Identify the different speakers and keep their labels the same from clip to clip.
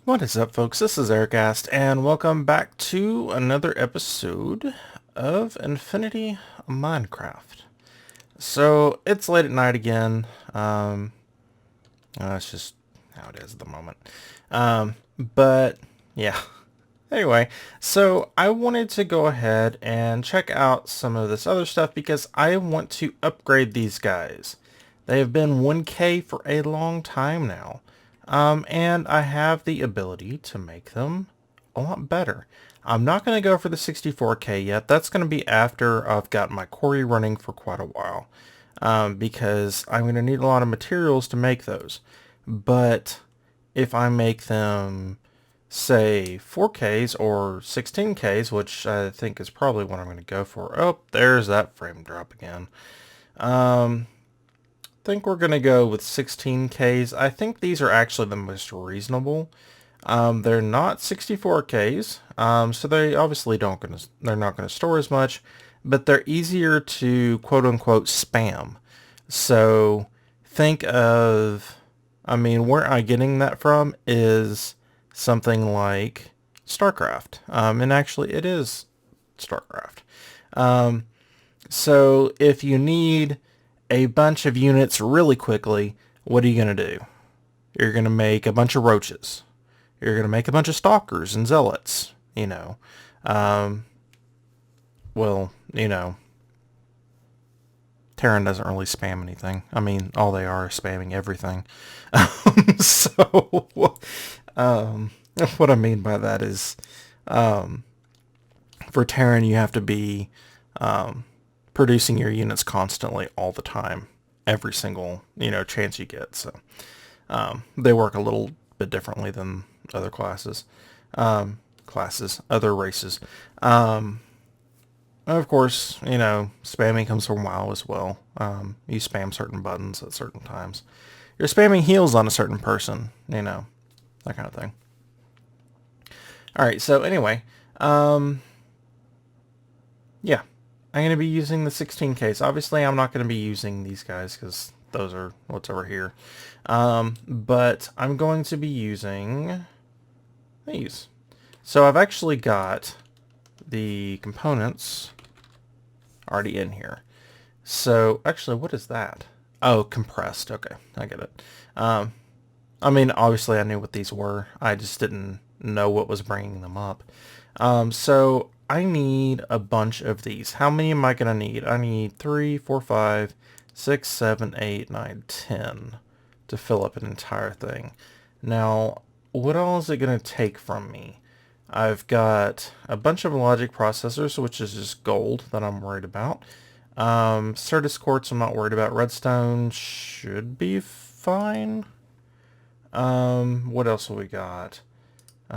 Speaker 1: What is up, folks? This is Ericast, and welcome back to another episode of Infinity Minecraft. So, it's late at night again. It's just how it is at the moment. But, yeah. Anyway, so I wanted to go ahead and check out some of this other stuff because I want to upgrade these guys. They have been 1K for a long time now. And I have the ability to make them a lot better. I'm not going to go for the 64K yet. That's going to be after I've got my quarry running for quite a while. Because I'm going to need a lot of materials to make those. But if I make them, say, 4Ks or 16Ks, which I think is probably what I'm going to go for. Oh, there's that frame drop again. Think we're going to go with 16Ks. I think these are actually the most reasonable. They're not 64Ks, so they obviously they're not going to store as much, but they're easier to quote unquote spam. So think of, where I'm getting that from is something like StarCraft. And actually it is StarCraft. So if you need a bunch of units really quickly, what are you going to do? You're going to make a bunch of roaches. You're going to make a bunch of stalkers and zealots, you know. Well, you know, Terran doesn't really spam anything. I mean, all they are is spamming everything. So, what I mean by that is, for Terran, you have to be producing your units constantly all the time, every single, chance you get. So they work a little bit differently than other classes, other races. Of course, spamming comes from WoW as well. You spam certain buttons at certain times. You're spamming heals on a certain person, that kind of thing. Alright, so anyway, yeah. I'm going to be using the 16Ks. Obviously, I'm not going to be using these guys because those are what's over here. But I'm going to be using these. So I've actually got the components already in here. So actually, what is that? Oh, compressed. Okay, I get it. Obviously I knew what these were. I just didn't know what was bringing them up. So I need a bunch of these. How many am I going to need? I need 3, 4, 5, 6, 7, 8, 9, 10 to fill up an entire thing. Now, what all is it going to take from me? I've got a bunch of logic processors, which is just gold that I'm worried about. Certus quartz I'm not worried about. Redstone should be fine. What else have we got?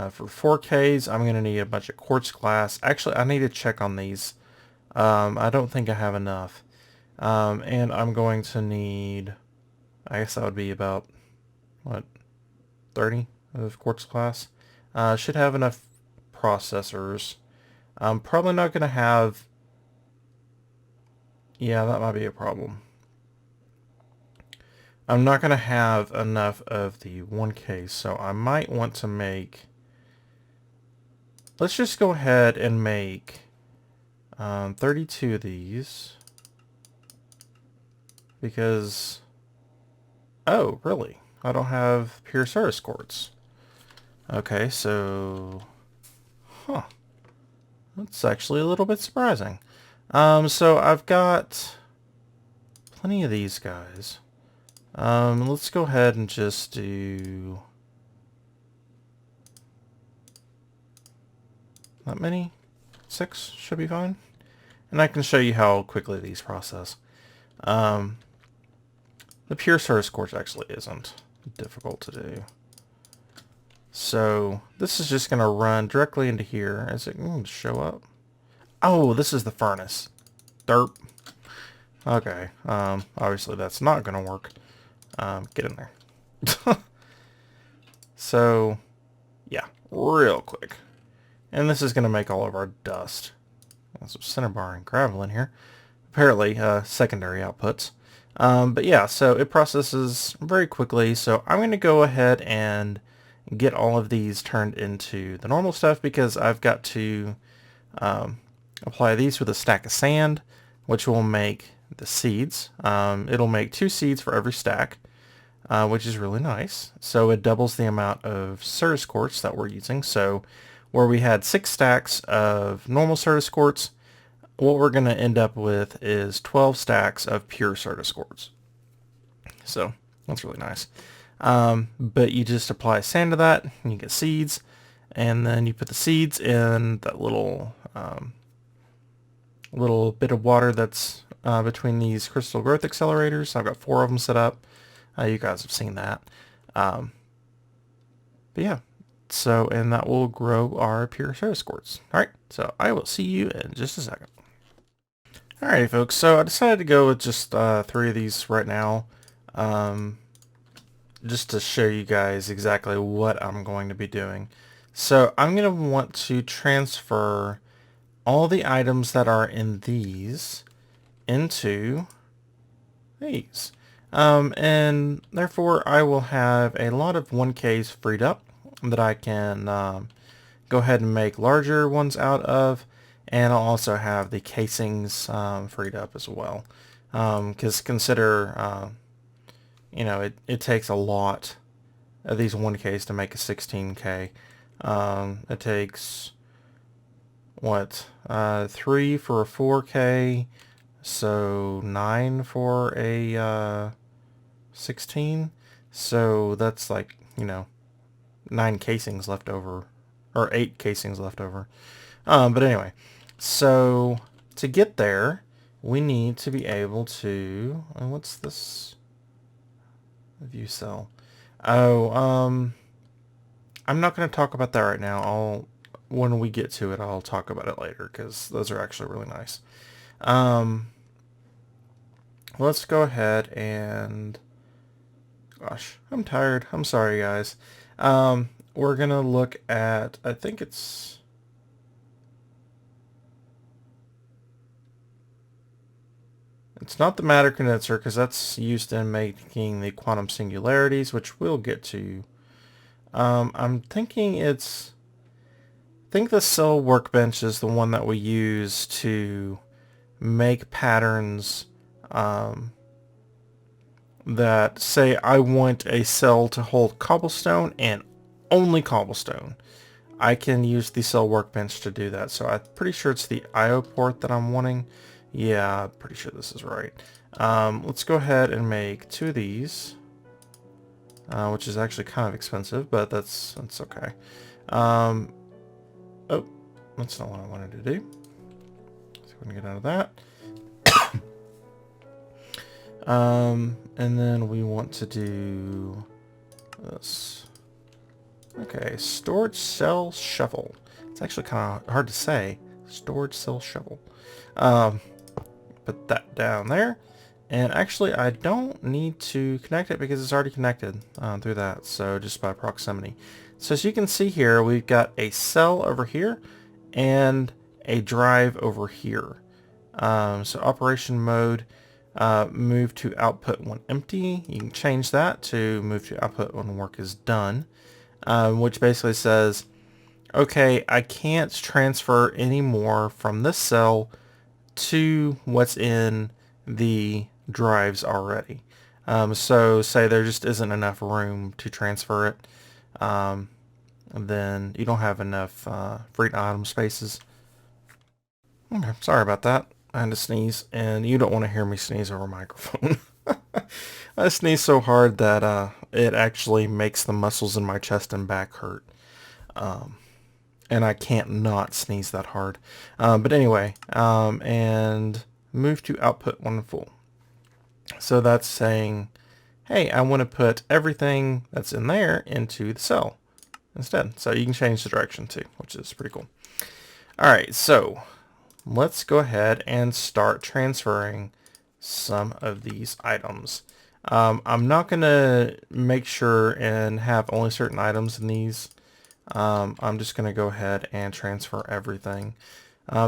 Speaker 1: For 4Ks, I'm going to need a bunch of quartz glass. Actually, I need to check on these. I don't think I have enough. And I'm going to need, I guess that would be about, 30 of quartz glass. Should have enough processors. I'm probably not going to have, yeah, that might be a problem. I'm not going to have enough of the 1K, so I might want to make, let's just go ahead and make 32 of these. Because, oh, really? I don't have pure Certus quartz. Okay, so, that's actually a little bit surprising. So I've got plenty of these guys. Let's go ahead and just do that many. 6 should be fine. And I can show you how quickly these process. The pure Certus quartz actually isn't difficult to do. So this is just going to run directly into here. Is it going to show up? Oh, this is the furnace. Derp. Okay. Obviously that's not going to work. Get in there. So, yeah, real quick. And this is going to make all of our dust. There's some cinnabar and gravel in here. Apparently, secondary outputs. But yeah, so it processes very quickly. So I'm going to go ahead and get all of these turned into the normal stuff, because I've got to apply these with a stack of sand, which will make the seeds. It'll make 2 seeds for every stack, which is really nice. So it doubles the amount of Certus quartz that we're using. So where we had 6 stacks of normal Certus quartz, what we're going to end up with is 12 stacks of pure Certus quartz. So that's really nice. But you just apply sand to that, and you get seeds, and then you put the seeds in that little bit of water that's between these crystal growth accelerators. I've got 4 of them set up. You guys have seen that. But yeah, so, and that will grow our pure Certus quartz. Alright, so I will see you in just a second. Alrighty folks, so I decided to go with just 3 of these right now. Just to show you guys exactly what I'm going to be doing. So I'm going to want to transfer all the items that are in these into these. And therefore I will have a lot of 1Ks freed up that I can go ahead and make larger ones out of, and I'll also have the casings freed up as well. Because consider, you know, it takes a lot of these 1Ks to make a 16K. It takes, what, 3 for a 4K, so 9 for a 16. So that's like, you know, 9 casings left over, or 8 casings left over. But anyway, so to get there, we need to be able to, what's this? View cell. Oh, I'm not going to talk about that right now. When we get to it, I'll talk about it later, because those are actually really nice. Let's go ahead and, gosh, I'm tired. I'm sorry, guys. We're going to look at, I think it's not the matter condenser, because that's used in making the quantum singularities, which we'll get to. I'm thinking I think the cell workbench is the one that we use to make patterns that say I want a cell to hold cobblestone and only cobblestone. I can use the cell workbench to do that. So I'm pretty sure it's the IO port that I'm wanting. Yeah, I'm pretty sure this is right. Let's go ahead and make 2 of these, which is actually kind of expensive, but that's okay. Oh, that's not what I wanted to do. So we're gonna get out of that. And then we want to do this. Okay, storage cell shuffle. It's actually kind of hard to say. Storage cell shuffle. Put that down there. And actually, I don't need to connect it because it's already connected through that. So just by proximity. So as you can see here, we've got a cell over here and a drive over here. So operation mode, move to output when empty. You can change that to move to output when work is done, which basically says, okay, I can't transfer any more from this cell to what's in the drives already. So say there just isn't enough room to transfer it, then you don't have enough free item spaces. Okay, sorry about that. I had to sneeze, and you don't want to hear me sneeze over a microphone. I sneeze so hard that it actually makes the muscles in my chest and back hurt. And I can't not sneeze that hard. But anyway, and move to output when full. So that's saying, hey, I want to put everything that's in there into the cell instead. So you can change the direction too, which is pretty cool. All right, so let's go ahead and start transferring some of these items. I'm not going to make sure and have only certain items in these. I'm just going to go ahead and transfer everything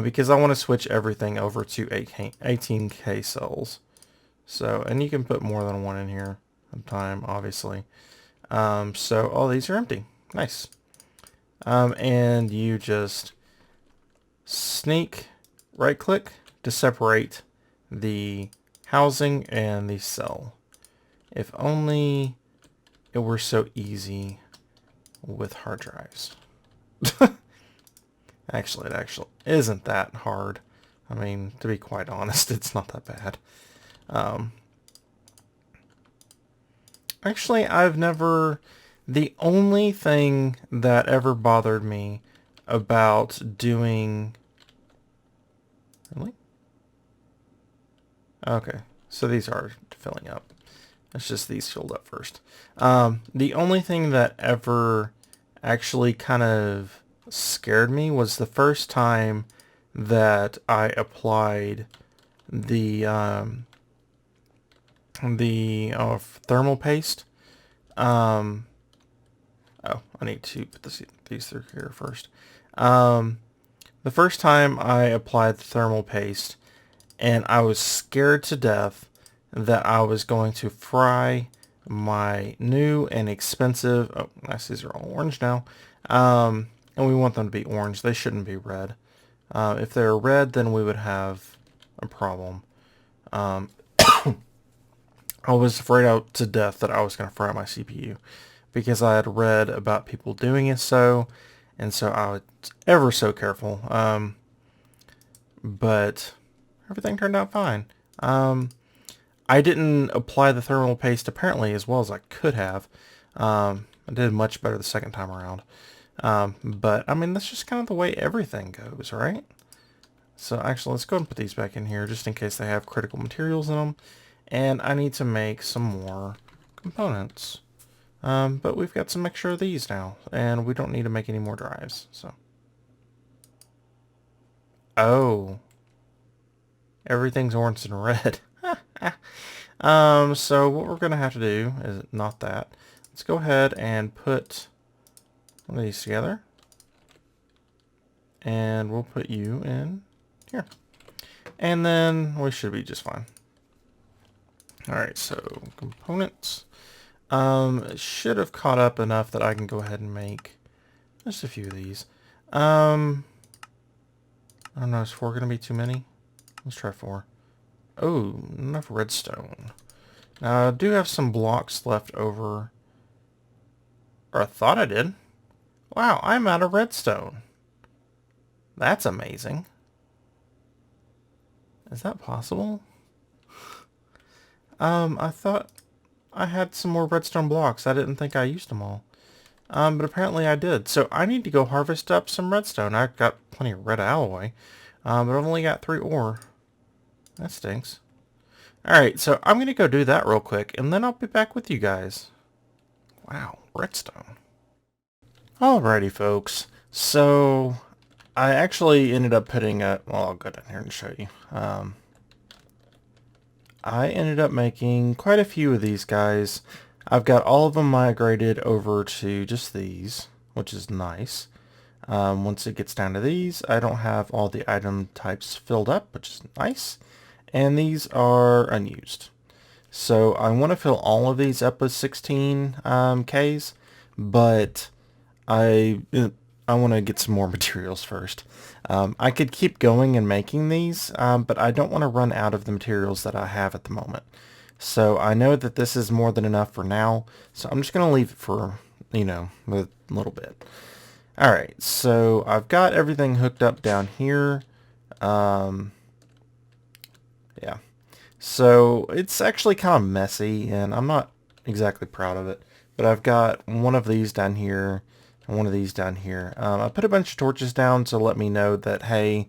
Speaker 1: because I want to switch everything over to 18K cells. So, and you can put more than one in here at a time, obviously. So all these are empty. Nice. And you just sneak right click to separate the housing and the cell. If only it were so easy with hard drives. Actually, it actually isn't that hard. I mean, to be quite honest, it's not that bad. Actually, the only thing that ever bothered me about doing... Really? Okay, so these are filling up. It's just these filled up first. The only thing that ever actually kind of scared me was the first time that I applied the thermal paste. Oh, I need to put these through here first. The first time I applied the thermal paste, and I was scared to death that I was going to fry my new and expensive... Oh, nice, these are all orange now. And we want them to be orange. They shouldn't be red. If they're red, then we would have a problem. I was afraid out to death that I was going to fry my CPU because I had read about people doing it and so I was ever so careful. But everything turned out fine. I didn't apply the thermal paste apparently as well as I could have. I did much better the second time around. But I mean, that's just kind of the way everything goes, right? So actually, let's go ahead and put these back in here just in case they have critical materials in them. And I need to make some more components. But we've got some extra of these now, and we don't need to make any more drives, so. Oh. Everything's orange and red. So what we're going to have to do is not that. Let's go ahead and put one of these together. And we'll put you in here. And then we should be just fine. Alright, so components. It should have caught up enough that I can go ahead and make just a few of these. I don't know, is 4 going to be too many? Let's try 4. Oh, enough redstone. Now, I do have some blocks left over. Or I thought I did. Wow, I'm out of redstone. That's amazing. Is that possible? I thought I had some more redstone blocks. I didn't think I used them all. But apparently I did. So I need to go harvest up some redstone. I've got plenty of red alloy. But I've only got 3 ore. That stinks. Alright, so I'm going to go do that real quick, and then I'll be back with you guys. Wow, redstone. Alrighty, folks. So, I actually ended up putting a... Well, I'll go down here and show you. I ended up making quite a few of these guys. I've got all of them migrated over to just these, which is nice. Once it gets down to these, I don't have all the item types filled up, which is nice. And these are unused. So I want to fill all of these up with 16 Ks, but I want to get some more materials first. I could keep going and making these, but I don't want to run out of the materials that I have at the moment. So I know that this is more than enough for now, so I'm just going to leave it for, a little bit. Alright, so I've got everything hooked up down here. Yeah. So it's actually kind of messy, and I'm not exactly proud of it. But I've got one of these down here, and one of these down here. I put a bunch of torches down to let me know that, hey,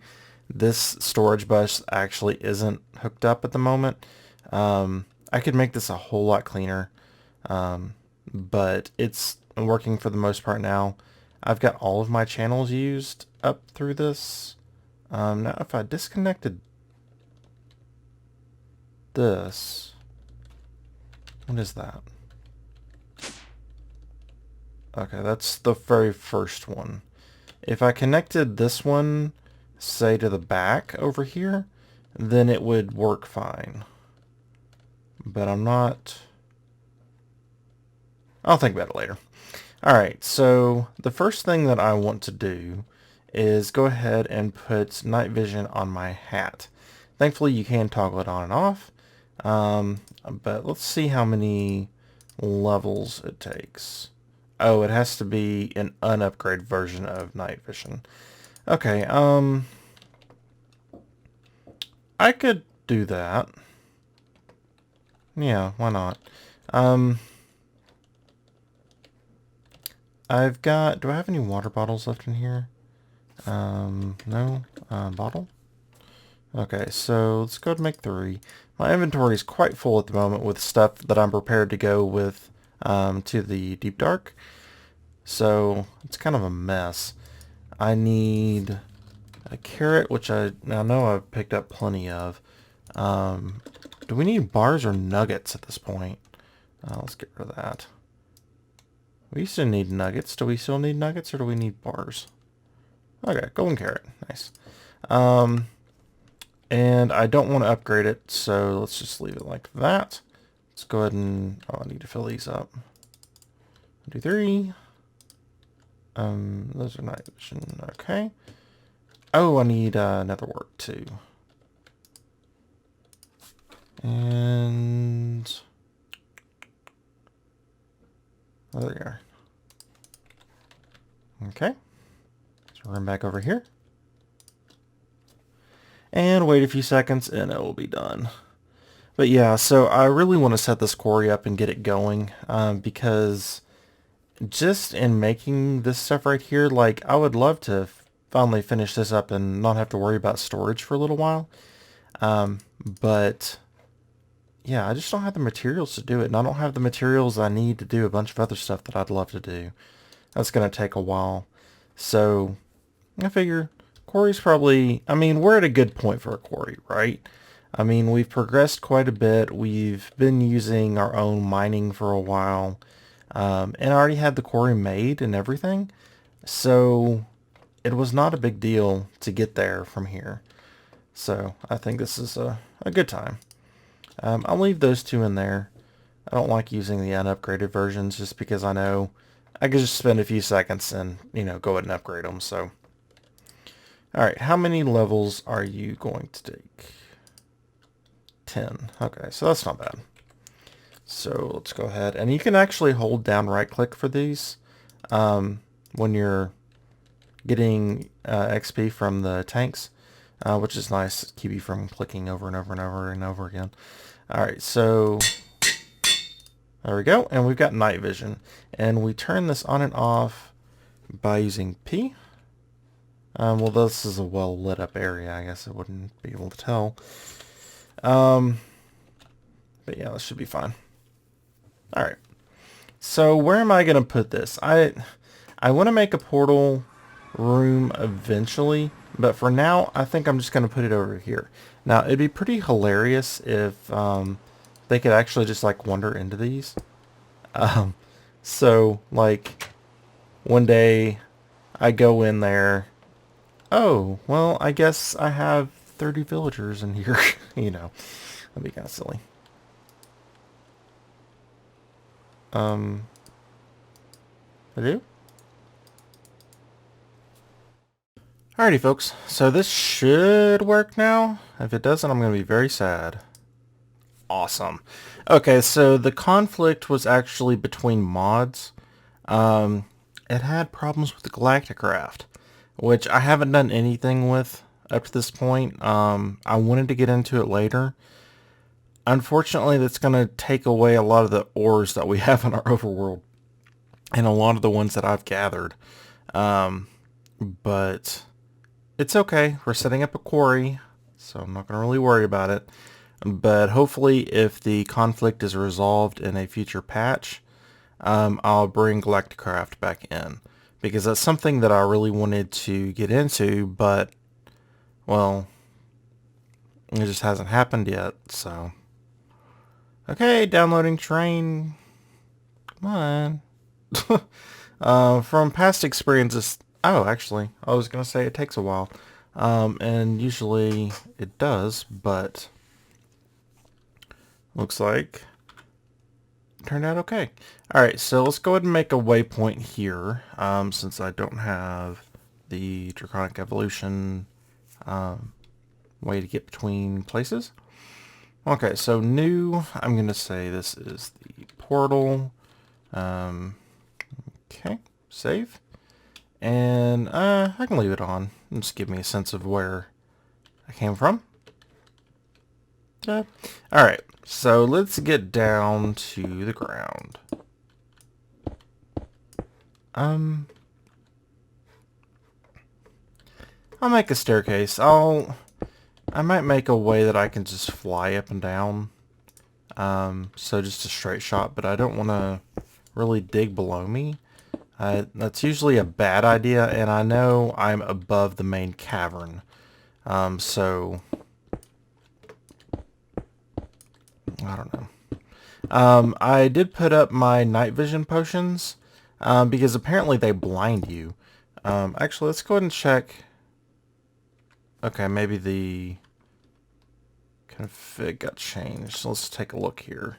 Speaker 1: this storage bus actually isn't hooked up at the moment. I could make this a whole lot cleaner, but it's working for the most part now. I've got all of my channels used up through this. Now, if I disconnected this, what is that? Okay, that's the very first one. If I connected this one, say to the back over here, then it would work fine. But I'm not... I'll think about it later. Alright, so the first thing that I want to do is go ahead and put night vision on my hat. Thankfully you can toggle it on and off, but let's see how many levels it takes. Oh, it has to be an unupgraded version of night vision. Okay, I could do that. Yeah, why not? I've got, do I have any water bottles left in here? No, bottle? Okay, so let's go ahead and make 3. My inventory is quite full at the moment with stuff that I'm prepared to go with, to the deep dark. So it's kind of a mess. I need a carrot, which I know I've picked up plenty of. Do we need bars or nuggets at this point? Let's get rid of that. We used to need nuggets. Do we still need nuggets or do we need bars? Okay, golden carrot. Nice. And I don't want to upgrade it, so let's just leave it like that. Let's go ahead and... Oh, I need to fill these up. 1, 2, 3. Those are night vision. Okay. Oh, I need nether wart too. And... Oh, there you are. Okay. So run back over here. And wait a few seconds and it will be done. But yeah, so I really want to set this quarry up and get it going, because just in making this stuff right here, like, I would love to finally finish this up and not have to worry about storage for a little while. But yeah, I just don't have the materials to do it, and I don't have the materials I need to do a bunch of other stuff that I'd love to do. That's going to take a while. So I figure quarry's probably, I mean, we're at a good point for a quarry, right? I mean, we've progressed quite a bit. We've been using our own mining for a while. And I already had the quarry made and everything. So it was not a big deal to get there from here. So I think this is a good time. I'll leave those 2 in there. I don't like using the unupgraded versions just because I know I could just spend a few seconds and, you know, go ahead and upgrade them. So, alright, how many levels are you going to take? 10. Okay, so that's not bad. So let's go ahead, and you can actually hold down right click for these when you're getting XP from the tanks, which is nice. Keep you from clicking over and over and over and over again. Alright, so there we go, and we've got night vision, and we turn this on and off by using P. Well, this is a well lit up area. I guess I wouldn't be able to tell. But yeah, this should be fine. Alright, so where am I going to put this? I want to make a portal room eventually, but for now, I think I'm just going to put it over here. Now, it'd be pretty hilarious if they could actually just, like, wander into these. So, like, one day I go in there, oh, well, I guess I have 30 villagers in here, you know, that'd be kind of silly. I do? Alrighty folks, so this should work now. If it doesn't, I'm going to be very sad. Awesome. Okay, so the conflict was actually between mods. It had problems with the TolkienCraft, which I haven't done anything with up to this point. I wanted to get into it later. Unfortunately, that's going to take away a lot of the ores that we have in our overworld, and a lot of the ones that I've gathered. But it's okay. We're setting up a quarry, so I'm not going to really worry about it. But hopefully, if the conflict is resolved in a future patch, I'll bring TolkienCraft back in, because that's something that I really wanted to get into, but, well, it just hasn't happened yet, so. Okay, downloading train. Come on. From past experiences, oh, actually, I was going to say it takes a while, and usually it does, but looks like turned out okay. Alright, so let's go ahead and make a waypoint here, since I don't have the Draconic Evolution way to get between places. Okay, so new, I'm going to say this is the portal. Okay, save. And I can leave it on. Just give me a sense of where I came from. Alright, so let's get down to the ground. I'll make a staircase. I might make a way that I can just fly up and down. So just a straight shot, but I don't want to really dig below me. That's usually a bad idea, and I know I'm above the main cavern. So I don't know. I did put up my night vision potions, because apparently they blind you. Actually, let's go ahead and check. Okay, maybe the config got changed. So let's take a look here.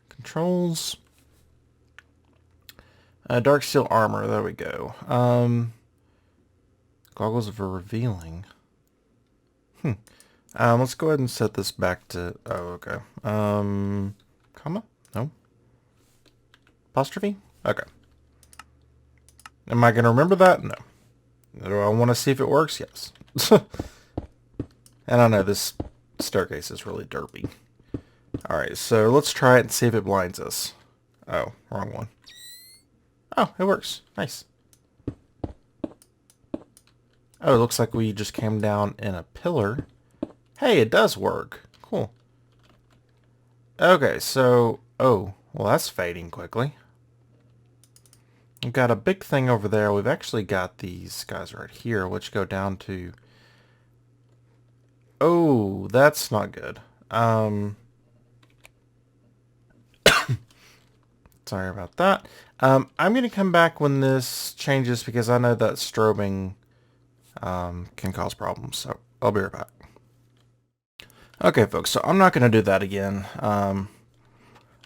Speaker 1: Controls. Dark steel armor. There we go. Goggles of revealing. Let's go ahead and set this back to... Oh, okay. Comma? No. Apostrophe? Okay. Am I going to remember that? No. Do I want to see if it works? Yes. And I know this staircase is really derpy. Alright, so let's try it and see if it blinds us. Oh, wrong one. Oh, it works. Nice. Oh, it looks like we just came down in a pillar. Hey, it does work. Cool. Okay, so... Oh, well that's fading quickly. We've got a big thing over there. We've actually got these guys right here, which go down to... Oh, that's not good. Sorry about that. I'm going to come back when this changes because I know that strobing can cause problems. So I'll be right back. Okay, folks, so I'm not going to do that again.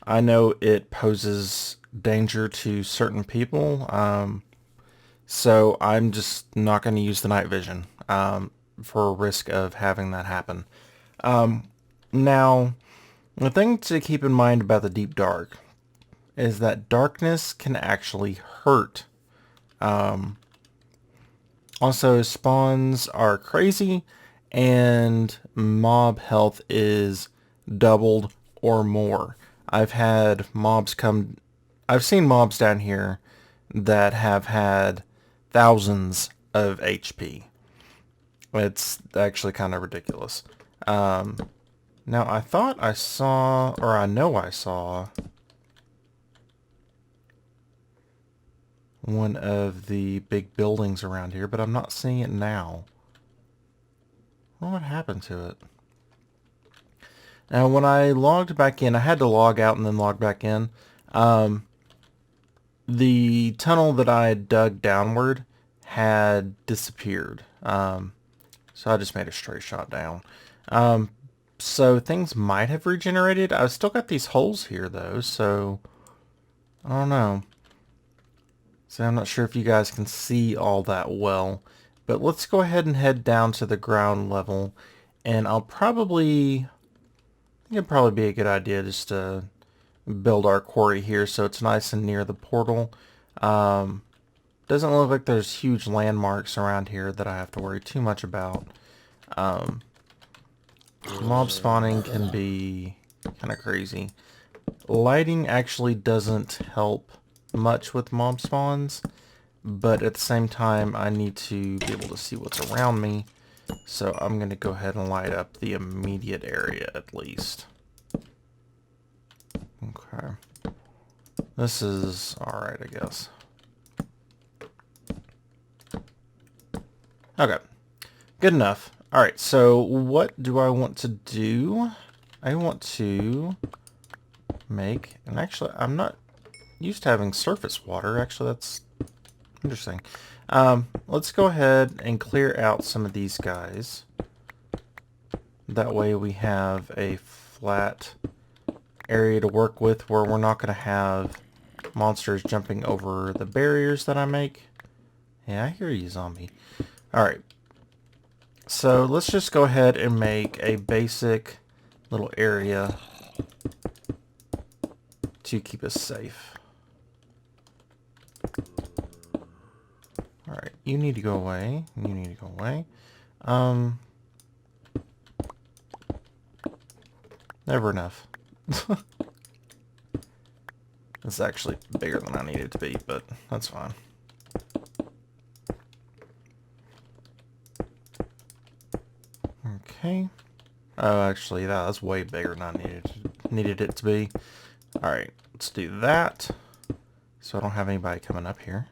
Speaker 1: I know it poses danger to certain people, so I'm just not going to use the night vision for risk of having that happen. Now, the thing to keep in mind about the deep dark is that darkness can actually hurt. Also, spawns are crazy, and mob health is doubled or more. I've seen mobs down here that have had thousands of HP. It's actually kind of ridiculous. Now, I thought I saw, or I know I saw, one of the big buildings around here, but I'm not seeing it now. What happened to it? Now, when I logged back in, I had to log out and then log back in. The tunnel that I had dug downward had disappeared. So I just made a straight shot down. So things might have regenerated. I've still got these holes here, though, so I don't know. So I'm not sure if you guys can see all that well. But let's go ahead and head down to the ground level. And I think it'd probably be a good idea just to build our quarry here so it's nice and near the portal. Doesn't look like there's huge landmarks around here that I have to worry too much about. Mob spawning can be kind of crazy. Lighting actually doesn't help much with mob spawns, but at the same time I need to be able to see what's around me, so I'm going to go ahead and light up the immediate area at least. Okay. This is alright, I guess. Okay. Good enough. Alright, so what do I want to do? I want to make, and actually I'm not used to having surface water. Actually, that's interesting. Let's go ahead and clear out some of these guys. That way we have a flat area to work with where we're not going to have monsters jumping over the barriers that I make. Yeah, I hear you, zombie. Alright. So let's just go ahead and make a basic little area to keep us safe. Alright, you need to go away. You need to go away. Never enough. It's actually bigger than I need it to be, but that's fine. Okay. Oh, actually, that's way bigger than I needed it to be. Alright, let's do that. So I don't have anybody coming up here.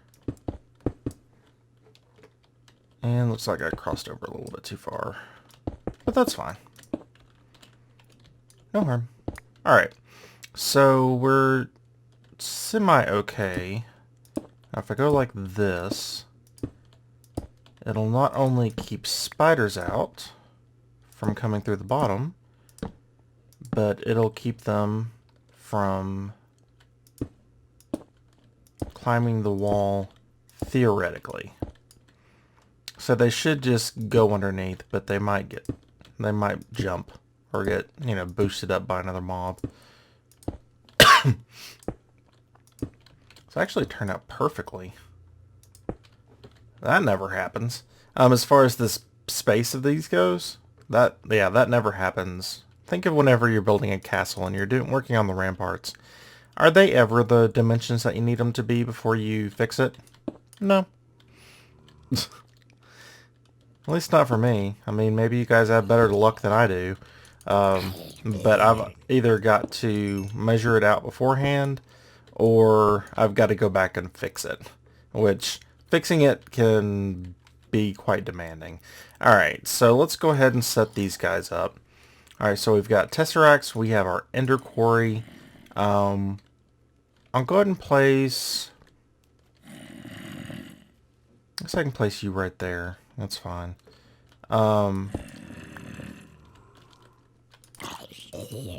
Speaker 1: And looks like I crossed over a little bit too far. But that's fine. No harm. Alright. So we're semi-okay. Now if I go like this, it'll not only keep spiders out from coming through the bottom, but it'll keep them from climbing the wall theoretically. So they should just go underneath, but they might jump or get, you know, boosted up by another mob. It's actually turned out perfectly. That never happens. As far as the space of these goes, that never happens. Think of whenever you're building a castle and you're working on the ramparts. Are they ever the dimensions that you need them to be before you fix it? No. At least not for me. I mean, maybe you guys have better luck than I do. But I've either got to measure it out beforehand, or I've got to go back and fix it. Which, fixing it can be quite demanding. Alright, so let's go ahead and set these guys up. Alright, so we've got Tesseracts, we have our Ender Quarry. I'll go ahead and place... I guess I can place you right there. That's fine.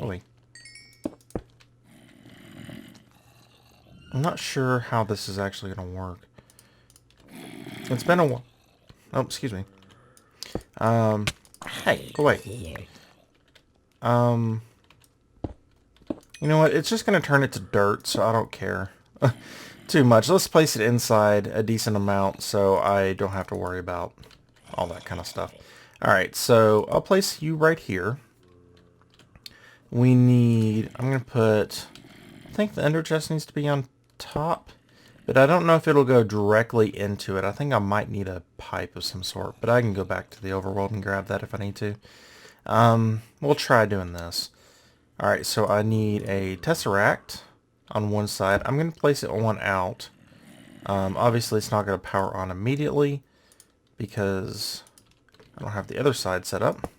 Speaker 1: Wait. I'm not sure how this is actually going to work. It's been a while. Oh, excuse me. Hey, go away. You know what? It's just going to turn it to dirt, so I don't care too much. Let's place it inside a decent amount so I don't have to worry about all that kind of stuff. Alright, so I'll place you right here. We need... I'm going to put... I think the ender chest needs to be on top, but I don't know if it'll go directly into it. I think I might need a pipe of some sort, but I can go back to the overworld and grab that if I need to. We'll try doing this. Alright, so I need a Tesseract on one side. I'm going to place it on out. Obviously, it's not going to power on immediately because I don't have the other side set up.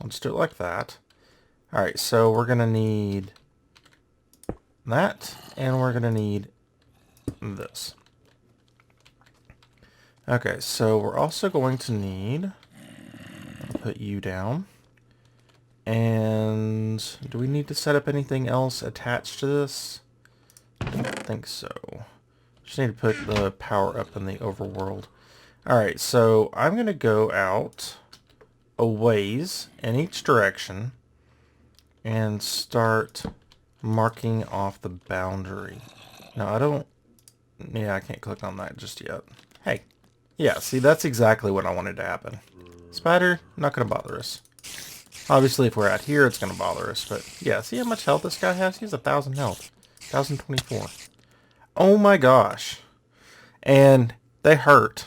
Speaker 1: I'll just do it like that. Alright, so we're going to need that, and we're going to need this. Okay, so we're also going to need... I'll put you down. And do we need to set up anything else attached to this? I don't think so. Just need to put the power up in the overworld. Alright, so I'm going to go out a ways in each direction and start marking off the boundary. Now I don't... Yeah, I can't click on that just yet. Hey. Yeah, see, that's exactly what I wanted to happen. Spider, not going to bother us. Obviously, if we're out here, it's going to bother us. But, yeah, see how much health this guy has? He has 1,000 health. 1,024. Oh my gosh. And they hurt.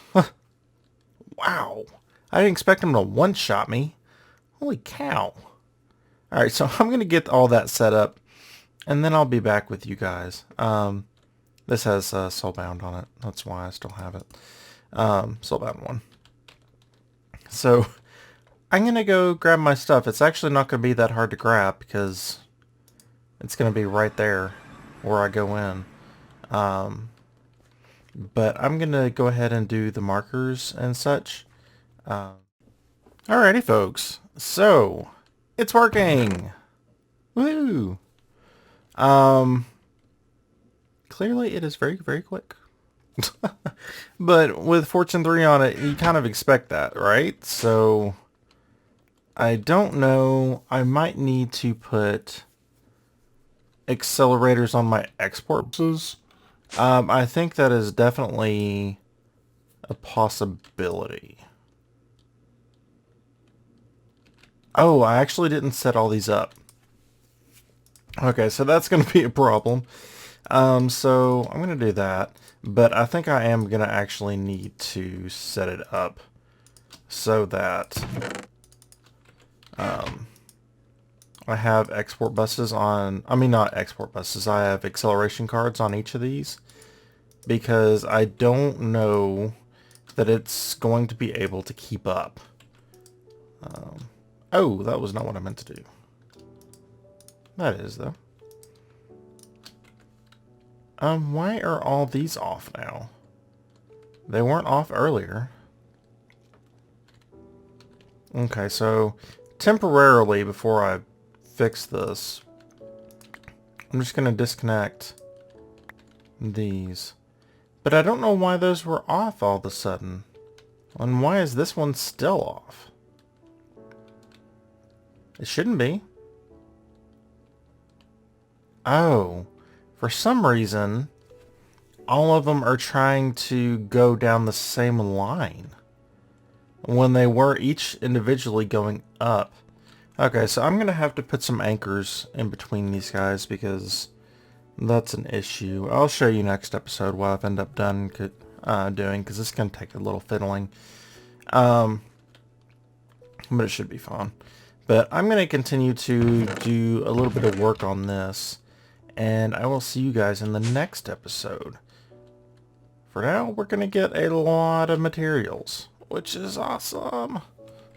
Speaker 1: Wow. I didn't expect him to one-shot me. Holy cow. Alright, so I'm going to get all that set up. And then I'll be back with you guys. This has Soulbound on it. That's why I still have it. Soulbound 1. So... I'm going to go grab my stuff. It's actually not going to be that hard to grab because it's going to be right there where I go in. But I'm going to go ahead and do the markers and such. Alrighty, folks. So, it's working! Woo! Um, clearly it is very, very quick. But with Fortune 3 on it, you kind of expect that, right? So I don't know. I might need to put accelerators on my export buses. I think that is definitely a possibility. Oh, I actually didn't set all these up. Okay, so that's going to be a problem. So I'm going to do that. But I think I am going to actually need to set it up so that I have export buses on, I mean not export buses, I have acceleration cards on each of these, because I don't know that it's going to be able to keep up. Oh, that was not what I meant to do. That is, though. Why are all these off now? They weren't off earlier. Okay, so temporarily, before I fix this, I'm just going to disconnect these. But I don't know why those were off all of a sudden. And why is this one still off? It shouldn't be. Oh, for some reason, all of them are trying to go down the same line when they were each individually going up. Okay, so I'm going to have to put some anchors in between these guys because that's an issue. I'll show you next episode what I've ended up doing, because this is going to take a little fiddling. But it should be fun. But I'm going to continue to do a little bit of work on this, and I will see you guys in the next episode. For now, we're going to get a lot of materials, which is awesome.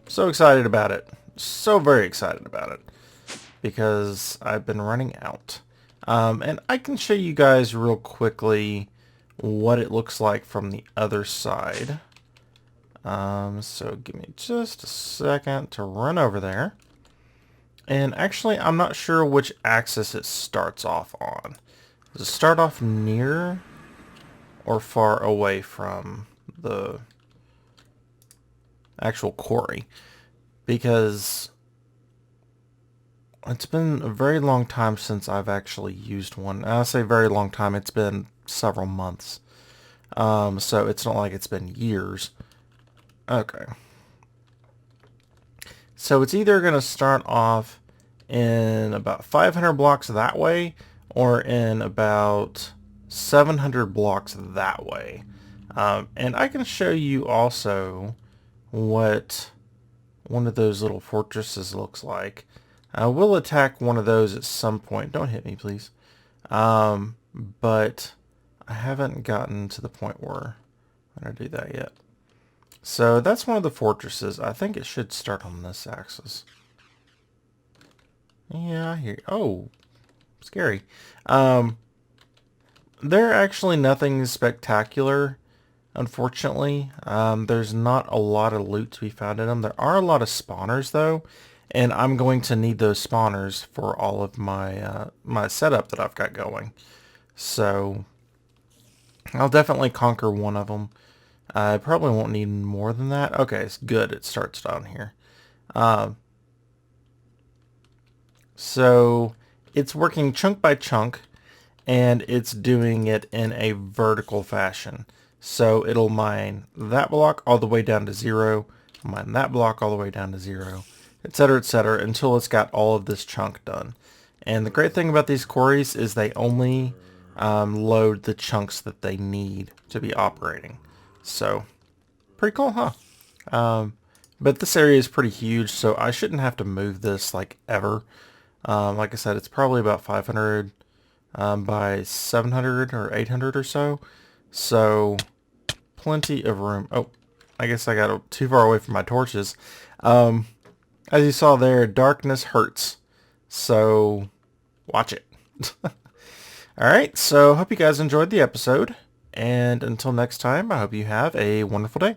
Speaker 1: So excited about it. So very excited about it, because I've been running out. And I can show you guys real quickly what it looks like from the other side. So give me just a second to run over there. And actually, I'm not sure which axis it starts off on. Does it start off near or far away from the actual quarry? Because it's been a very long time since I've actually used one. And I say very long time, it's been several months. So it's not like it's been years. Okay. So it's either going to start off in about 500 blocks that way, or in about 700 blocks that way. And I can show you also what one of those little fortresses looks like. We'll attack one of those at some point. Don't hit me, please. But I haven't gotten to the point where I'm going to do that yet. So that's one of the fortresses. I think it should start on this axis. Yeah, I hear you. Oh, scary. They're actually nothing spectacular, unfortunately. There's not a lot of loot to be found in them. There are a lot of spawners, though, and I'm going to need those spawners for all of my my setup that I've got going. So I'll definitely conquer one of them. I probably won't need more than that. Okay, it's good. It starts down here. So it's working chunk by chunk, and it's doing it in a vertical fashion. So it'll mine that block all the way down to 0, mine that block all the way down to 0, etc., until it's got all of this chunk done. And the great thing about these quarries is they only load the chunks that they need to be operating. So, pretty cool, huh? But this area is pretty huge, so I shouldn't have to move this, like, ever. Like I said, it's probably about 500 by 700 or 800 or so. So, plenty of room. Oh, I guess I got too far away from my torches. As you saw there, darkness hurts. So, watch it. Alright, so hope you guys enjoyed the episode. And until next time, I hope you have a wonderful day.